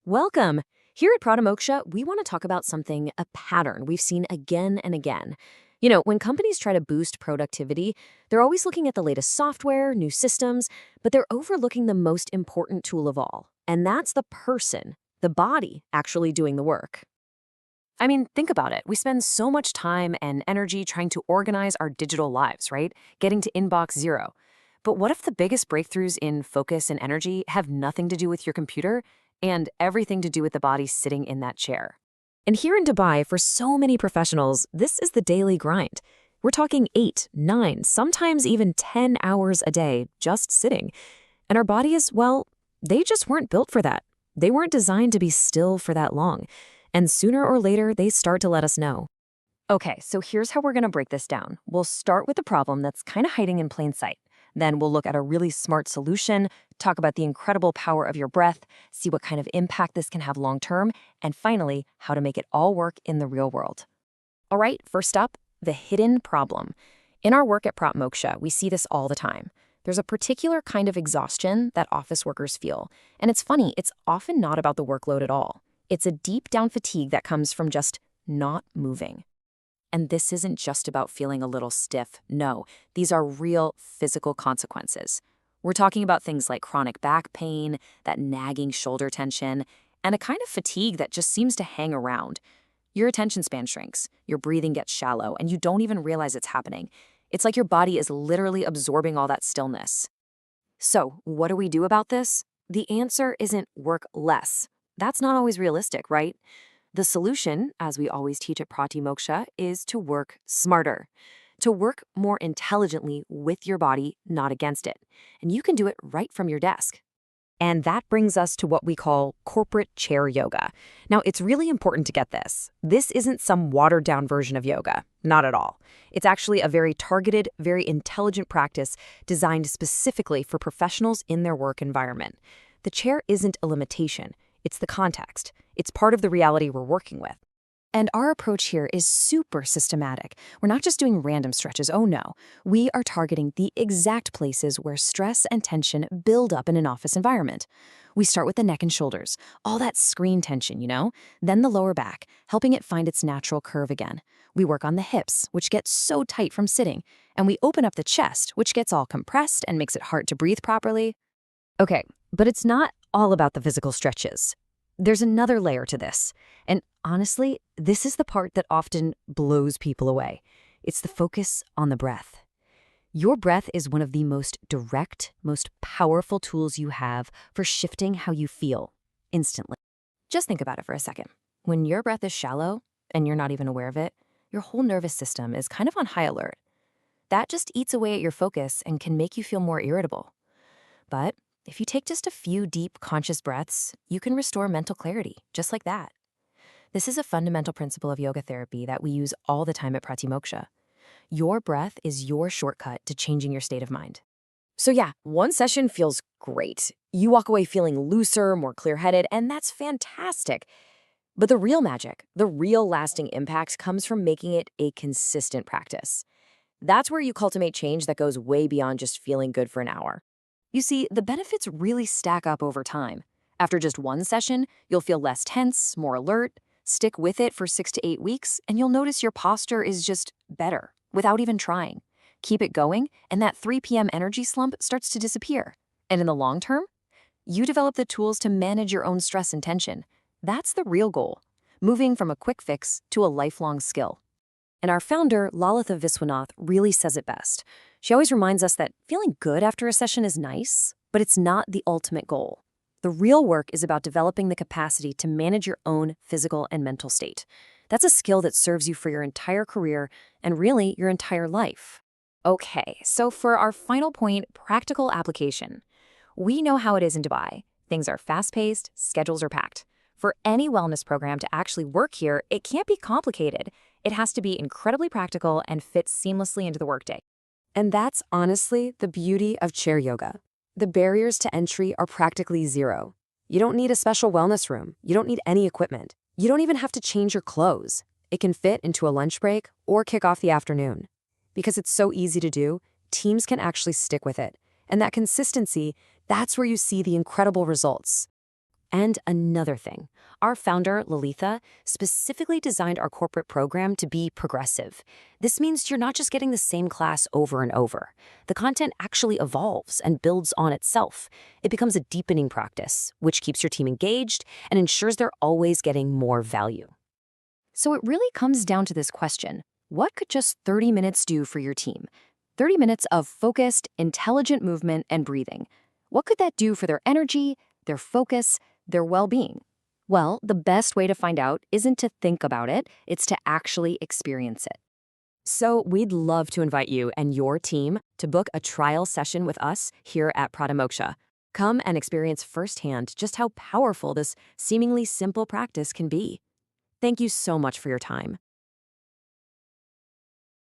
Welcome! Here at Pratimoksha, we want to talk about a pattern we've seen again and again. When companies try to boost productivity, they're always looking at the latest software, new systems, but they're overlooking the most important tool of all. And that's the person, the body, actually doing the work. I mean, think about it. We spend so much time and energy trying to organize our digital lives, right? Getting to inbox zero. But what if the biggest breakthroughs in focus and energy have nothing to do with your computer and everything to do with the body sitting in that chair? And here in Dubai, for so many professionals, this is the daily grind. We're talking 8, 9, sometimes even 10 hours a day just sitting. And our bodies, well, they just weren't built for that. They weren't designed to be still for that long. And sooner or later, they start to let us know. Okay, so here's how we're going to break this down. We'll start with the problem that's kind of hiding in plain sight. Then we'll look at a really smart solution, talk about the incredible power of your breath, see what kind of impact this can have long term, and finally, how to make it all work in the real world. All right, first up, the hidden problem. In our work at Pratimoksha, we see this all the time. There's a particular kind of exhaustion that office workers feel. And it's funny, it's often not about the workload at all. It's a deep down fatigue that comes from just not moving. And this isn't just about feeling a little stiff. No, these are real physical consequences. We're talking about things like chronic back pain, that nagging shoulder tension, and a kind of fatigue that just seems to hang around. Your attention span shrinks, your breathing gets shallow, and you don't even realize it's happening. It's like your body is literally absorbing all that stillness. So, what do we do about this? The answer isn't work less. That's not always realistic, right? The solution, as we always teach at Pratimoksha, is to work smarter, to work more intelligently with your body, not against it. And you can do it right from your desk. And that brings us to what we call corporate chair yoga. Now, it's really important to get this. This isn't some watered-down version of yoga. Not at all. It's actually a very targeted, very intelligent practice designed specifically for professionals in their work environment. The chair isn't a limitation. It's the context. It's part of the reality we're working with. And our approach here is super systematic. We're not just doing random stretches, oh no. We are targeting the exact places where stress and tension build up in an office environment. We start with the neck and shoulders, all that screen tension, then the lower back, helping it find its natural curve again. We work on the hips, which get so tight from sitting, and we open up the chest, which gets all compressed and makes it hard to breathe properly. Okay, but it's not all about the physical stretches. There's another layer to this. And honestly, this is the part that often blows people away. It's the focus on the breath. Your breath is one of the most direct, most powerful tools you have for shifting how you feel instantly. Just think about it for a second. When your breath is shallow and you're not even aware of it, your whole nervous system is kind of on high alert. That just eats away at your focus and can make you feel more irritable. But if you take just a few deep, conscious breaths, you can restore mental clarity, just like that. This is a fundamental principle of yoga therapy that we use all the time at Pratimoksha. Your breath is your shortcut to changing your state of mind. So yeah, one session feels great. You walk away feeling looser, more clear-headed, and that's fantastic. But the real magic, the real lasting impact comes from making it a consistent practice. That's where you cultivate change that goes way beyond just feeling good for an hour. You see, the benefits really stack up over time. After just one session, you'll feel less tense, more alert. Stick with it for 6 to 8 weeks, and you'll notice your posture is just better, without even trying. Keep it going, and that 3 p.m. energy slump starts to disappear. And in the long term, you develop the tools to manage your own stress and tension. That's the real goal, moving from a quick fix to a lifelong skill. And our founder, Lalitha Viswanath, really says it best. She always reminds us that feeling good after a session is nice, but it's not the ultimate goal. The real work is about developing the capacity to manage your own physical and mental state. That's a skill that serves you for your entire career and really your entire life. Okay, so for our final point, practical application. We know how it is in Dubai. Things are fast-paced, schedules are packed. For any wellness program to actually work here, it can't be complicated. It has to be incredibly practical and fit seamlessly into the workday. And that's honestly the beauty of chair yoga. The barriers to entry are practically zero. You don't need a special wellness room. You don't need any equipment. You don't even have to change your clothes. It can fit into a lunch break or kick off the afternoon. Because it's so easy to do, teams can actually stick with it. And that consistency, that's where you see the incredible results. And another thing, our founder, Lalitha, specifically designed our corporate program to be progressive. This means you're not just getting the same class over and over. The content actually evolves and builds on itself. It becomes a deepening practice, which keeps your team engaged and ensures they're always getting more value. So it really comes down to this question: what could just 30 minutes do for your team? 30 minutes of focused, intelligent movement and breathing. What could that do for their energy, their focus, their well-being? Well, the best way to find out isn't to think about it, it's to actually experience it. So we'd love to invite you and your team to book a trial session with us here at Pratimoksha. Come and experience firsthand just how powerful this seemingly simple practice can be. Thank you so much for your time.